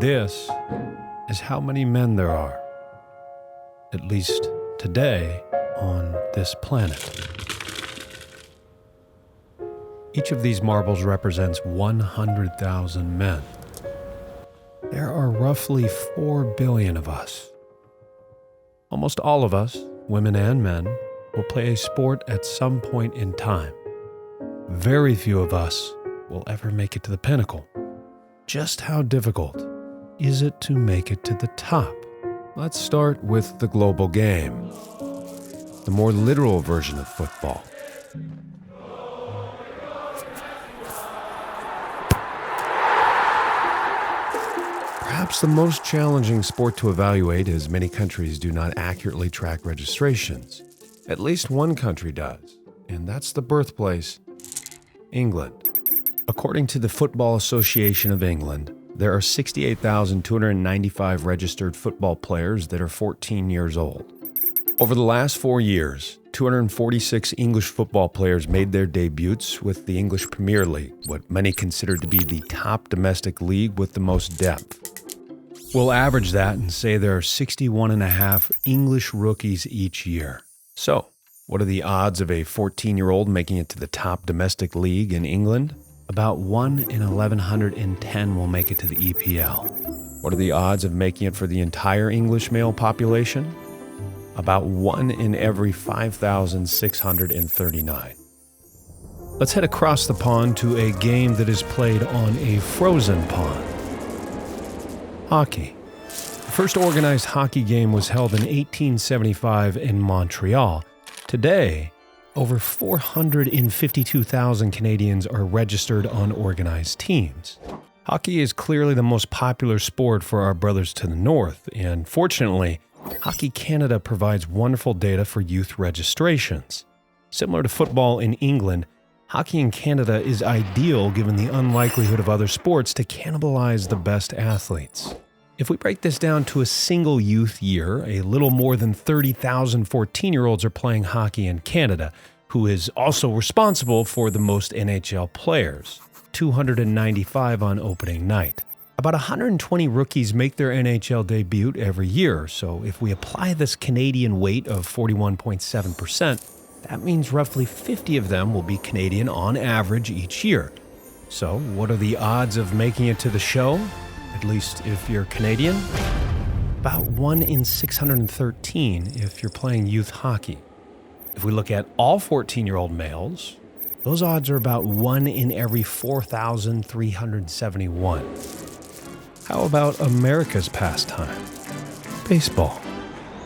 this is how many men there are, at least today, on this planet. Each of these marbles represents 100,000 men. There are roughly 4 billion of us. Almost all of us, women and men, will play a sport at some point in time. Very few of us will ever make it to the pinnacle. Just how difficult is it to make it to the top? Let's start with the global game, the more literal version of football. Perhaps the most challenging sport to evaluate, as many countries do not accurately track registrations. At least one country does, and that's the birthplace, England. According to the Football Association of England, there are 68,295 registered football players that are 14 years old. Over the last 4 years, 246 English football players made their debuts with the English Premier League, what many consider to be the top domestic league with the most depth. We'll average that and say there are 61.5 English rookies each year. So, what are the odds of a 14-year-old making it to the top domestic league in England? About 1 in 1,110 will make it to the EPL. What are the odds of making it for the entire English male population? About 1 in every 5,639. Let's head across the pond to a game that is played on a frozen pond. Hockey. The first organized hockey game was held in 1875 in Montreal. Today, over 452,000 Canadians are registered on organized teams. Hockey is clearly the most popular sport for our brothers to the north, and fortunately, Hockey Canada provides wonderful data for youth registrations. Similar to football in England, hockey in Canada is ideal given the unlikelihood of other sports to cannibalize the best athletes. If we break this down to a single youth year, a little more than 30,000 14-year-olds are playing hockey in Canada, who is also responsible for the most NHL players, 295 on opening night. About 120 rookies make their NHL debut every year, so if we apply this Canadian weight of 41.7%, that means roughly 50 of them will be Canadian on average each year. So, what are the odds of making it to the show? At least if you're Canadian? About 1 in 613 if you're playing youth hockey. If we look at all 14-year-old males, those odds are about 1 in every 4,371. How about America's pastime? Baseball.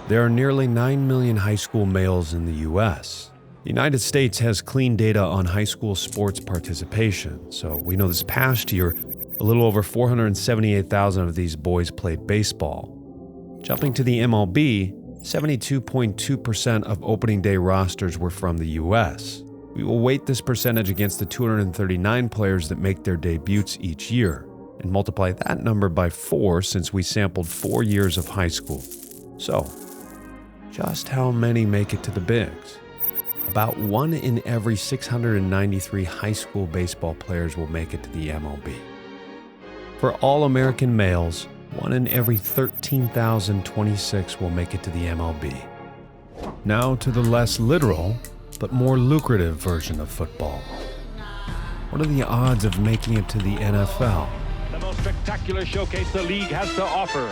There are nearly 9 million high school males in the U.S. The United States has clean data on high school sports participation, so we know this past year, a little over 478,000 of these boys played baseball. Jumping to the MLB, 72.2% of opening day rosters were from the U.S. We will weight this percentage against the 239 players that make their debuts each year, and multiply that number by 4 since we sampled 4 years of high school. So, just how many make it to the bigs? About 1 in every 693 high school baseball players will make it to the MLB. For all American males, 1 in every 13,026 will make it to the MLB. Now to the less literal, but more lucrative version of football. What are the odds of making it to the NFL? The most spectacular showcase the league has to offer.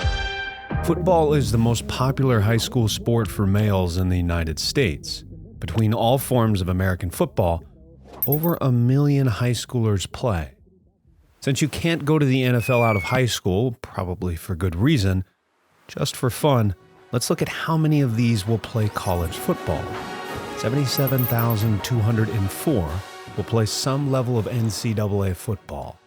Football is the most popular high school sport for males in the United States. Between all forms of American football, over 1 million high schoolers play. Since you can't go to the NFL out of high school, probably for good reason, just for fun, let's look at how many of these will play college football. 77,204 will play some level of NCAA football.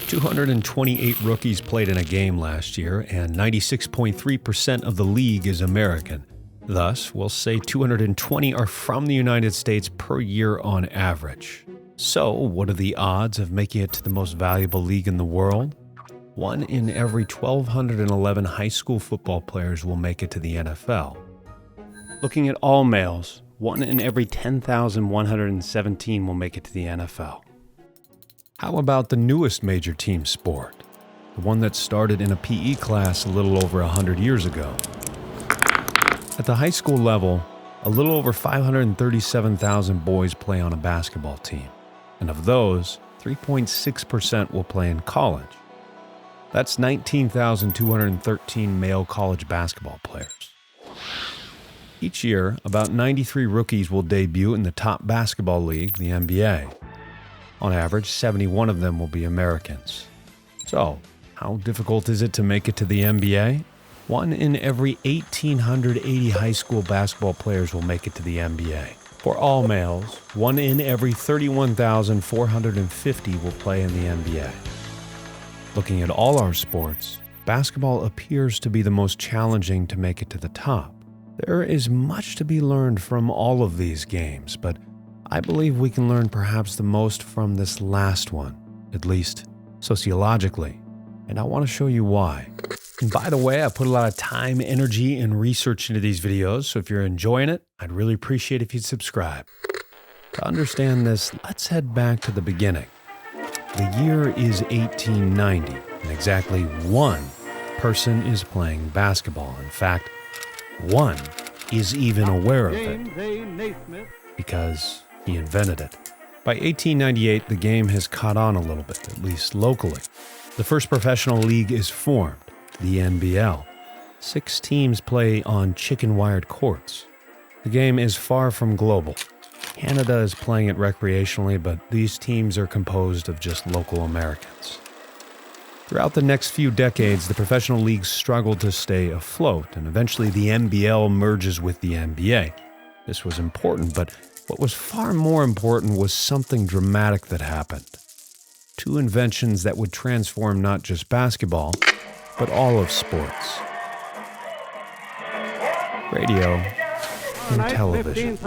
228 rookies played in a game last year, and 96.3% of the league is American. Thus, we'll say 220 are from the United States per year on average. So, what are the odds of making it to the most valuable league in the world? 1 in every 1,211 high school football players will make it to the NFL. Looking at all males, 1 in every 10,117 will make it to the NFL. How about the newest major team sport, the one that started in a PE class a little over 100 years ago. At the high school level, a little over 537,000 boys play on a basketball team, and of those, 3.6% will play in college. That's 19,213 male college basketball players. Each year, about 93 rookies will debut in the top basketball league, the NBA. On average, 71 of them will be Americans. So, how difficult is it to make it to the NBA? 1 in every 1,880 high school basketball players will make it to the NBA. For all males, 1 in every 31,450 will play in the NBA. Looking at all our sports, basketball appears to be the most challenging to make it to the top. There is much to be learned from all of these games, but I believe we can learn perhaps the most from this last one, at least sociologically, and I want to show you why. And by the way, I put a lot of time, energy, and research into these videos, so if you're enjoying it, I'd really appreciate if you'd subscribe. To understand this, let's head back to the beginning. The year is 1890, and exactly 1 person is playing basketball. In fact, 1 is even aware of it, because he invented it. By 1898, the game has caught on a little bit, at least locally. The first professional league is formed, the NBL. 6 teams play on chicken-wired courts. The game is far from global. Canada is playing it recreationally, but these teams are composed of just local Americans. Throughout the next few decades, the professional leagues struggled to stay afloat, and eventually the NBL merges with the NBA. This was important, but what was far more important was something dramatic that happened. 2 inventions that would transform not just basketball, but all of sports. Radio and television.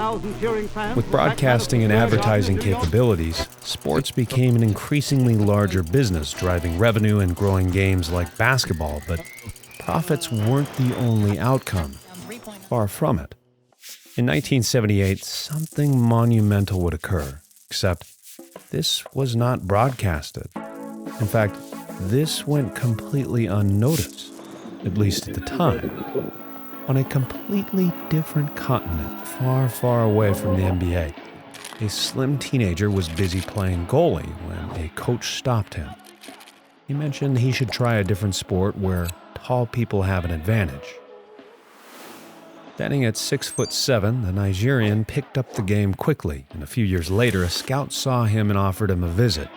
With broadcasting and advertising capabilities, sports became an increasingly larger business, driving revenue and growing games like basketball, but profits weren't the only outcome. Far from it. In 1978, something monumental would occur, except this was not broadcasted. In fact, this went completely unnoticed, at least at the time. On a completely different continent, far, far away from the NBA, a slim teenager was busy playing goalie when a coach stopped him. He mentioned he should try a different sport where tall people have an advantage. Standing at 6'7", the Nigerian picked up the game quickly, and a few years later, a scout saw him and offered him a visit,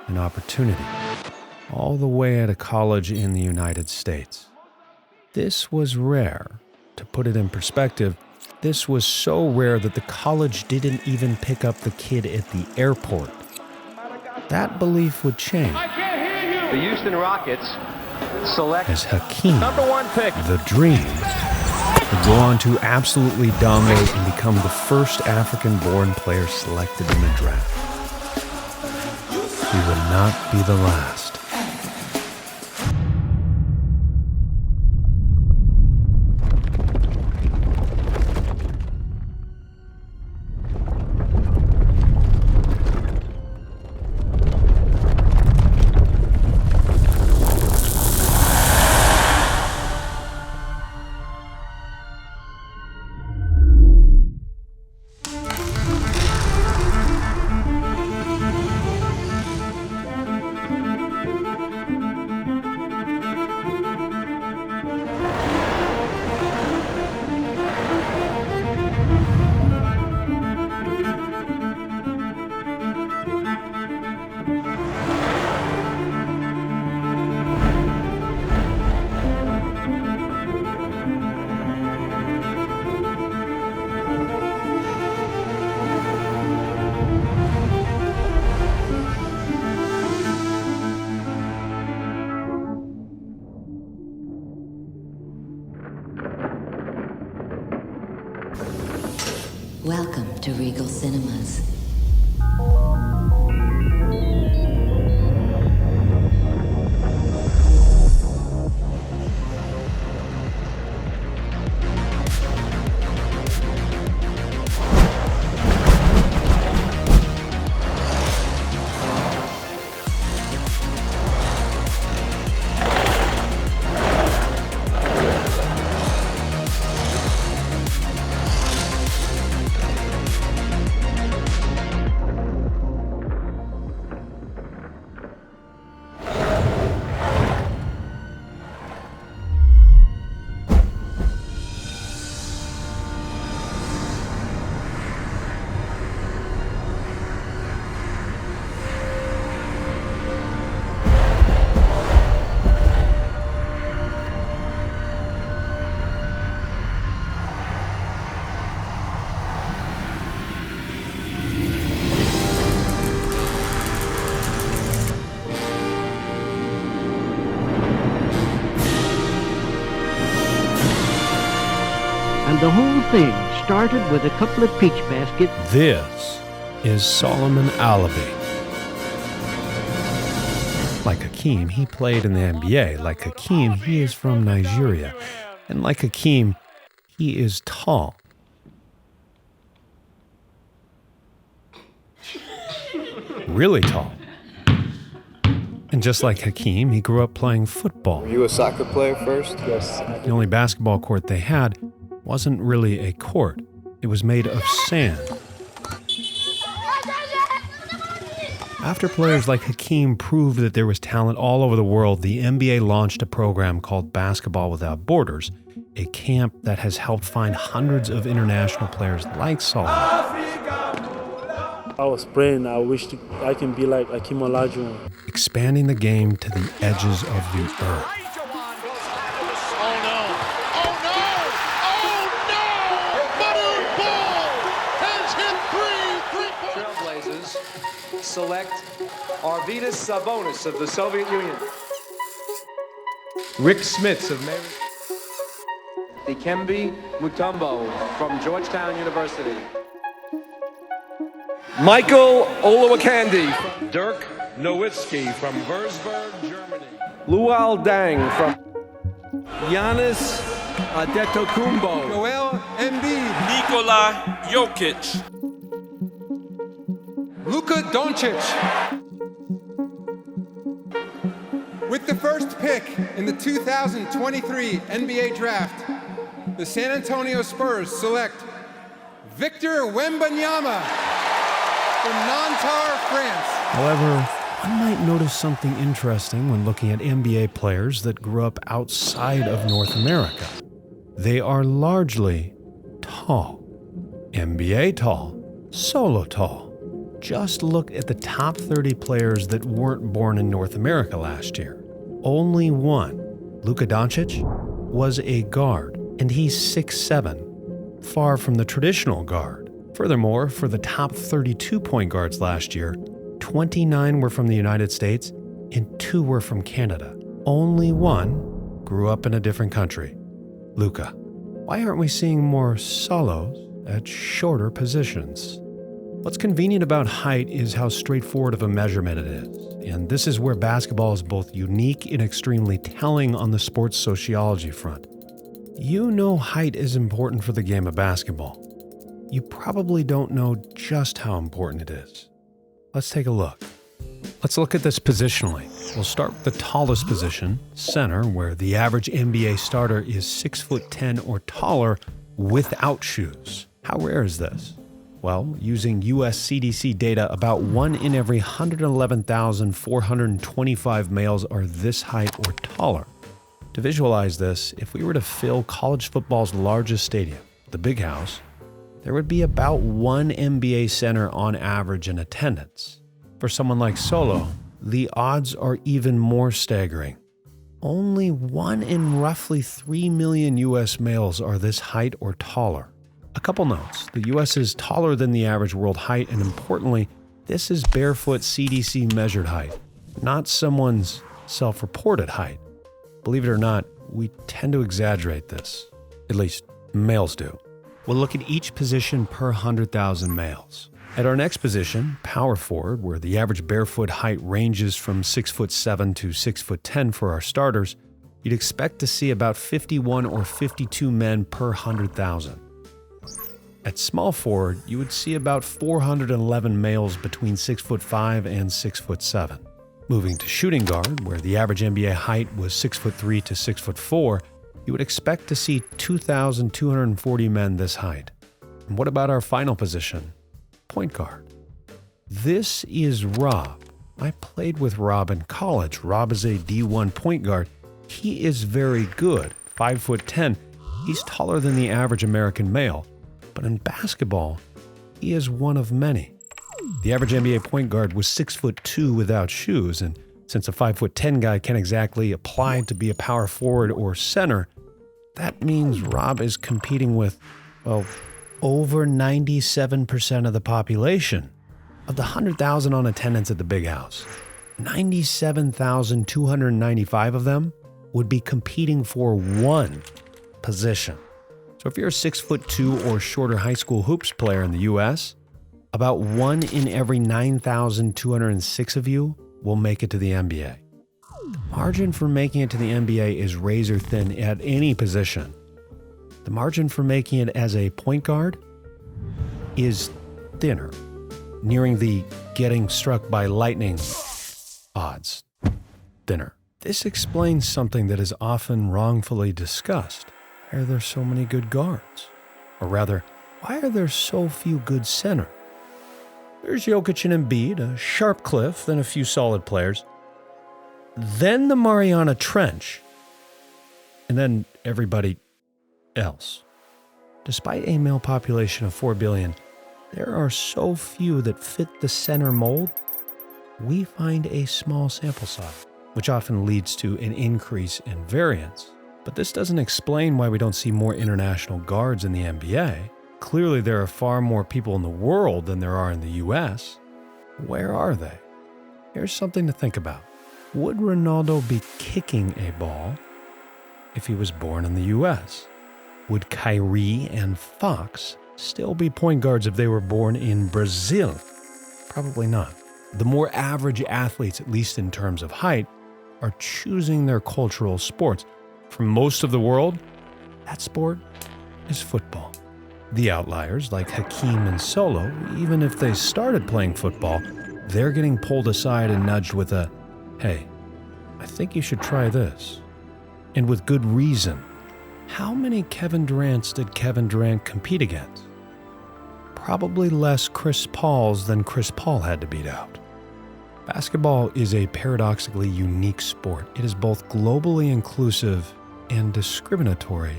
an opportunity, all the way at a college in the United States. This was rare. To put it in perspective, this was so rare that the college didn't even pick up the kid at the airport. That belief would change. The Houston Rockets select as Hakeem, #1 pick, the Dream, would go on to absolutely dominate and become the first African-born player selected in the draft. He would not be the last. Welcome to Regal Cinemas. And the whole thing started with a couple of peach baskets. This is Solomon Alabi. Like Hakeem, he played in the NBA. Like Hakeem, he is from Nigeria. And like Hakeem, he is tall. Really tall. And just like Hakeem, he grew up playing football. Were you a soccer player first? Yes. The only basketball court they had wasn't really a court. It was made of sand. After players like Hakeem proved that there was talent all over the world, the NBA launched a program called Basketball Without Borders, a camp that has helped find hundreds of international players like Solomon. I was praying, I wished I can be like Hakeem Olajuwon. Expanding the game to the edges of the earth. Trailblazers select Arvydas Sabonis of the Soviet Union. Rick Smits of Maryland. Dikembe Mutombo from Georgetown University. Michael Olowokandi. Dirk Nowitzki from Würzburg, Germany. Luol Deng from Giannis Antetokounmpo. Joel Embiid. Nikola Jokic. Luka Doncic. With the first pick in the 2023 NBA Draft, the San Antonio Spurs select Victor Wembanyama from Nanterre, France. However, one might notice something interesting when looking at NBA players that grew up outside of North America. They are largely tall. NBA tall, solo tall. Just look at the top 30 players that weren't born in North America last year. Only one, Luka Doncic, was a guard, and he's 6'7", far from the traditional guard. Furthermore, for the top 32 point guards last year, 29 were from the United States and 2 were from Canada. Only one grew up in a different country, Luka. Why aren't we seeing more solos at shorter positions? What's convenient about height is how straightforward of a measurement it is. And this is where basketball is both unique and extremely telling on the sports sociology front. You know height is important for the game of basketball. You probably don't know just how important it is. Let's take a look. Let's look at this positionally. We'll start with the tallest position, center, where the average NBA starter is 6'10" or taller without shoes. How rare is this? Well, using US CDC data, about 1 in every 111,425 males are this height or taller. To visualize this, if we were to fill college football's largest stadium, the Big House, there would be about 1 NBA center on average in attendance. For someone like Solo, the odds are even more staggering. Only 1 in roughly 3 million US males are this height or taller. A couple notes. The US is taller than the average world height, and importantly, this is barefoot CDC measured height, not someone's self-reported height. Believe it or not, we tend to exaggerate this. At least, males do. We'll look at each position per 100,000 males. At our next position, power forward, where the average barefoot height ranges from 6'7" to 6'10" for our starters, you'd expect to see about 51 or 52 men per 100,000. At small forward, you would see about 411 males between 6'5" and 6'7". Moving to shooting guard, where the average NBA height was 6'3" to 6'4", you would expect to see 2,240 men this height. And what about our final position? Point guard. This is Rob. I played with Rob in college. Rob is a D1 point guard. He is very good, 5'10". He's taller than the average American male. But in basketball, he is one of many. The average NBA point guard was 6'2" without shoes, and since a 5'10" guy can't exactly apply to be a power forward or center, that means Rob is competing with, well, over 97% of the population. Of the 100,000 on attendance at the Big House, 97,295 of them would be competing for one position. So if you're a 6'2" or shorter high school hoops player in the US, about 1 in every 9,206 of you will make it to the NBA. The margin for making it to the NBA is razor thin at any position. The margin for making it as a point guard is thinner, nearing the getting struck by lightning odds. Thinner. This explains something that is often wrongfully discussed. Why are there so many good guards? Or rather, why are there so few good centers? There's Jokic and Embiid, a sharp cliff, then a few solid players. Then the Mariana Trench. And then everybody else. Despite a male population of 4 billion, there are so few that fit the center mold, we find a small sample size, which often leads to an increase in variance. But this doesn't explain why we don't see more international guards in the NBA. Clearly, there are far more people in the world than there are in the US. Where are they? Here's something to think about. Would Ronaldo be kicking a ball if he was born in the US? Would Kyrie and Fox still be point guards if they were born in Brazil? Probably not. The more average athletes, at least in terms of height, are choosing their cultural sports. For most of the world, that sport is football. The outliers, like Hakeem and Solo, even if they started playing football, they're getting pulled aside and nudged with a, "Hey, I think you should try this." And with good reason. How many Kevin Durants did Kevin Durant compete against? Probably less Chris Pauls than Chris Paul had to beat out. Basketball is a paradoxically unique sport. It is both globally inclusive and discriminatory.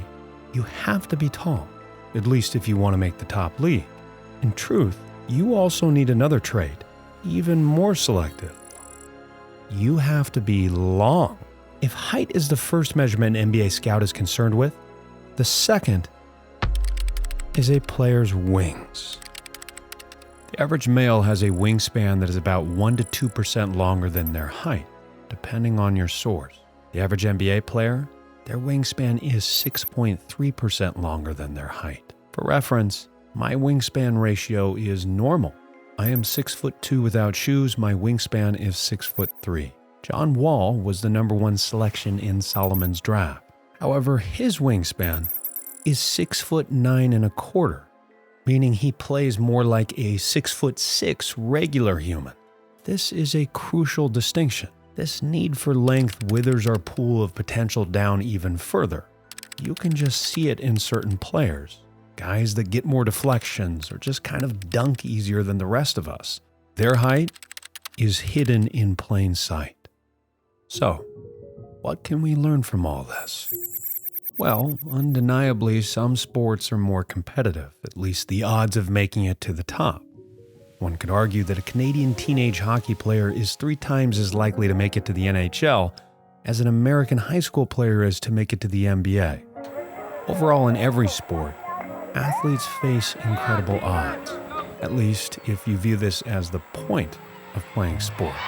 You have to be tall, at least if you want to make the top league. In truth, you also need another trait, even more selective. You have to be long. If height is the first measurement an NBA scout is concerned with, the second is a player's wings. The average male has a wingspan that is about 1 to 2% longer than their height, depending on your source. The average NBA player, their wingspan is 6.3% longer than their height. For reference, my wingspan ratio is normal. I am 6'2" without shoes. My wingspan is 6'3". John Wall was the #1 selection in Solomon's draft. However, his wingspan is 6'9¼ meaning he plays more like a 6'6" regular human. This is a crucial distinction. This need for length withers our pool of potential down even further. You can just see it in certain players. Guys that get more deflections or just kind of dunk easier than the rest of us. Their height is hidden in plain sight. So, what can we learn from all this? Well, undeniably, some sports are more competitive, at least the odds of making it to the top. One could argue that a Canadian teenage hockey player is 3 times as likely to make it to the NHL as an American high school player is to make it to the NBA. Overall, in every sport, athletes face incredible odds, at least if you view this as the point of playing sports.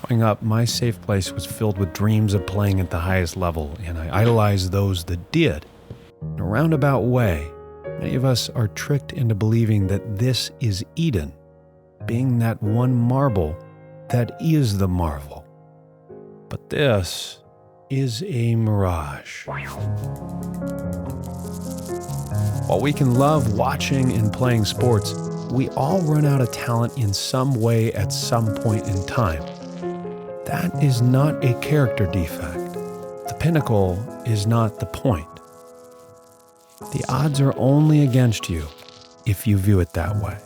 Growing up, my safe place was filled with dreams of playing at the highest level, and I idolized those that did. In a roundabout way, many of us are tricked into believing that this is Eden, being that one marble that is the marvel. But this is a mirage. While we can love watching and playing sports, we all run out of talent in some way at some point in time. That is not a character defect. The pinnacle is not the point. The odds are only against you if you view it that way.